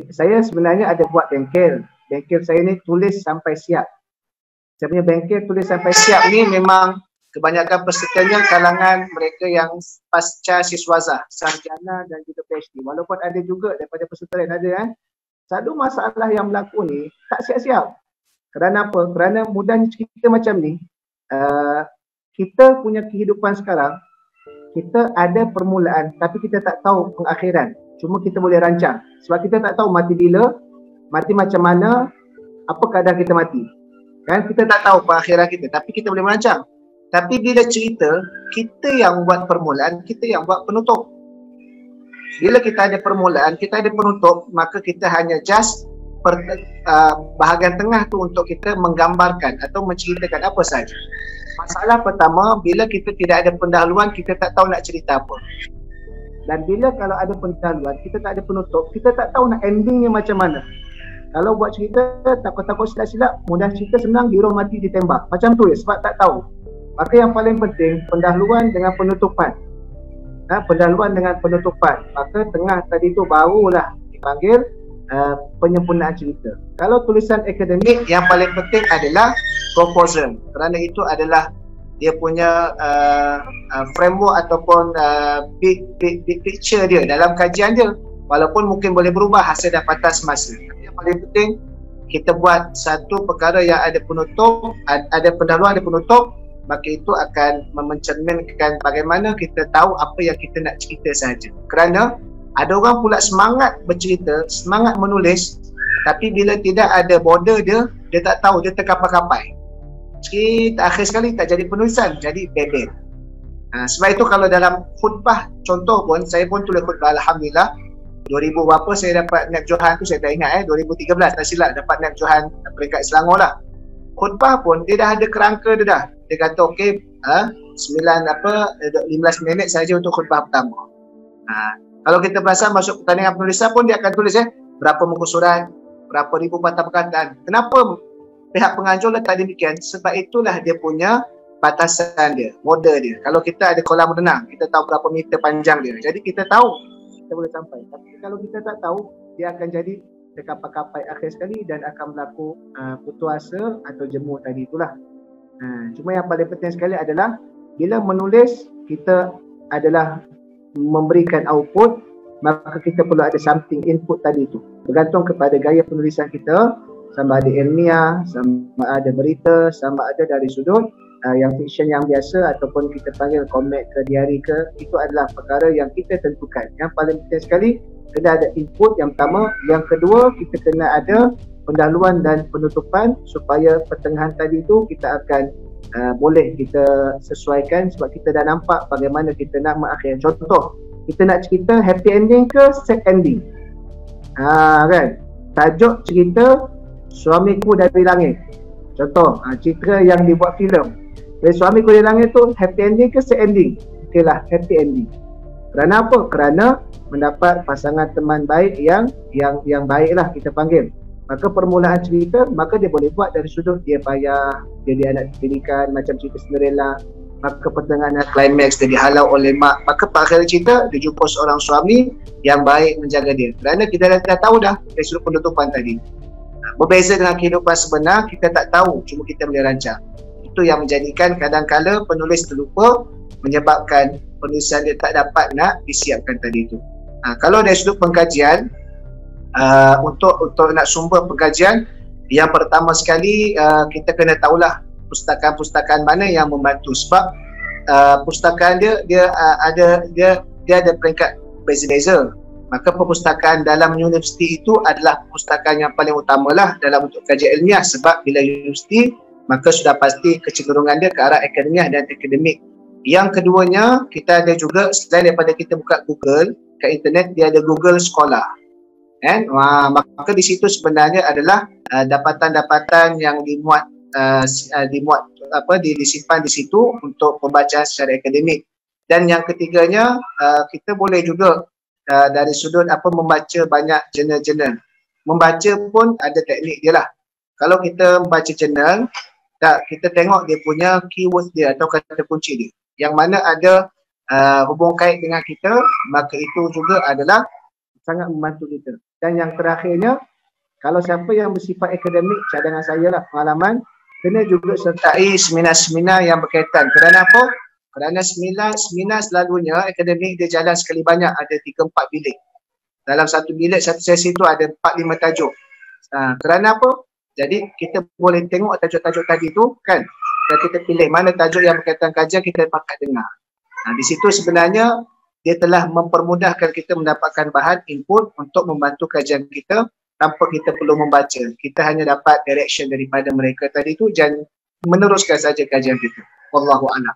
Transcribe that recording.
Saya sebenarnya ada buat bengkel. Bengkel saya ni tulis sampai siap. Saya punya bengkel tulis sampai siap ni memang kebanyakan pesertanya kalangan mereka yang pasca siswaza, sarjana dan juga PhD. Walaupun ada juga daripada peserta lain ada kan. Satu masalah yang berlaku ni tak siap-siap. Kerana apa? Kerana mudahnya cerita macam ni, kita punya kehidupan sekarang, kita ada permulaan tapi kita tak tahu pengakhiran. Cuma kita boleh rancang. Sebab kita tak tahu mati bila, mati macam mana, apa keadaan kita mati. Kan kita tak tahu pengakhiran kita, tapi kita boleh merancang. Tapi bila cerita, kita yang buat permulaan, kita yang buat penutup. Bila kita ada permulaan, kita ada penutup, maka kita hanya just bahagian tengah tu untuk kita menggambarkan atau menceritakan apa saja. Masalah pertama, bila kita tidak ada pendahuluan, kita tak tahu nak cerita apa. Dan bila kalau ada pendahuluan, kita tak ada penutup, kita tak tahu nak endingnya macam mana. Kalau buat cerita, takut-takut silap-silap, mudah cerita senang, hero mati ditembak. Macam tu ya, sebab tak tahu. Maka yang paling penting, pendahuluan dengan penutupan. Pendahuluan dengan penutupan. Maka tengah tadi tu barulah dipanggil penyempurnaan cerita. Kalau tulisan akademik, yang paling penting adalah proposal. Kerana itu adalah dia punya framework ataupun big picture dia dalam kajian dia. Walaupun mungkin boleh berubah hasil dapatan semasa. Tapi yang paling penting, kita buat satu perkara yang ada penutup, ada pendahuluan, ada penutup, maka itu akan mencerminkan bagaimana kita tahu apa yang kita nak cerita sahaja. Kerana ada orang pula semangat bercerita, semangat menulis, tapi bila tidak ada border dia tak tahu, dia terkapai-kapai. Cerita akhir sekali tak jadi penulisan, jadi bebel. Sebab itu kalau dalam khutbah, contoh pun, saya pun tulis khutbah, Alhamdulillah 2000 berapa saya dapat Naib Johan tu, saya tak ingat 2013 tak silap dapat Naib Johan peringkat Selangor lah. Khutbah pun dia dah ada kerangka dia dah. Dia kata okey, 15 minit saja untuk khutbah pertama. Kalau kita perasan masuk pertandingan penulisan pun dia akan tulis berapa muka surat, berapa ribu patah perkataan. Kenapa pihak penganjur letak demikian? Sebab itulah dia punya batasan dia, border dia. Kalau kita ada kolam renang, kita tahu berapa meter panjang dia. Jadi kita tahu kita boleh sampai. Tapi kalau kita tak tahu, dia akan jadi terkapai-kapai akhir sekali dan akan berlaku putus asa atau jemu tadi itulah. Cuma yang paling penting sekali adalah bila menulis, kita adalah memberikan output, maka kita perlu ada something input tadi itu. Bergantung kepada gaya penulisan kita, sama ada ilmiah, sama ada berita, sama ada dari sudut yang fiction yang biasa ataupun kita panggil komik ke diari ke, itu adalah perkara yang kita tentukan. Yang paling penting sekali, kena ada input yang pertama. Yang kedua, kita kena ada pendahuluan dan penutupan supaya pertengahan tadi tu kita akan boleh kita sesuaikan sebab kita dah nampak bagaimana kita nak mengakhiri. Contoh, kita nak cerita happy ending ke sad ending? Kan? Tajuk cerita Suamiku Dari Langit. Contoh, cerita yang dibuat filem. Suamiku Dari Langit tu happy ending ke sad ending? Okeylah, happy ending. Kerana apa? Kerana mendapat pasangan teman baik yang baiklah kita panggil. Maka permulaan cerita, maka dia boleh buat dari sudut dia payah, jadi anak pendidikan macam cerita Cinderella. Maka pertengahan climax dia dihalau oleh mak. Maka pada akhir cerita dia jumpa seorang suami yang baik menjaga dia. Kerana kita dah tahu dah dari sudut penutupan tadi. Berbeza dengan kehidupan sebenar, kita tak tahu, cuma kita boleh rancang. Itu yang menjadikan kadang-kala penulis terlupa, menyebabkan penulisan dia tak dapat nak disiapkan tadi itu. Kalau dari sudut pengkajian, untuk nak sumber pengkajian, yang pertama sekali kita kena tahulah pustakaan-pustakaan mana yang membantu. Sebab pustakaan dia ada peringkat beza-beza. Maka perpustakaan dalam universiti itu adalah perpustakaan yang paling utamalah dalam untuk kajian ilmiah. Sebab bila universiti, maka sudah pasti kecenderungan dia ke arah akademiah dan akademik. Yang keduanya, kita ada juga selain daripada kita buka Google kat internet, dia ada Google Scholar. Maka di situ sebenarnya adalah dapatan-dapatan yang disimpan di situ untuk pembacaan secara akademik. Dan yang ketiganya, kita boleh juga dari sudut membaca banyak jurnal-jurnal. Membaca pun ada teknik dia lah. Kalau kita membaca jurnal, kita tengok dia punya keyword dia atau kata kunci dia, yang mana ada hubung kait dengan kita, maka itu juga adalah sangat membantu kita. Dan yang terakhirnya, kalau siapa yang bersifat akademik, cadangan saya lah, pengalaman, kena juga sertai seminar-seminar yang berkaitan. Kerana apa? Kerana seminar selalunya akademik dia jalan sekali banyak, ada 3-4 bilik. Dalam satu bilik, satu sesi tu ada 4-5 tajuk. Kerana apa? Jadi kita boleh tengok tajuk-tajuk tadi tu kan, dan kita pilih mana tajuk yang berkaitan kajian kita pakat dengar. Di situ sebenarnya dia telah mempermudahkan kita mendapatkan bahan input untuk membantu kajian kita tanpa kita perlu membaca. Kita hanya dapat direction daripada mereka tadi tu dan meneruskan saja kajian kita. Wallahu a'lam.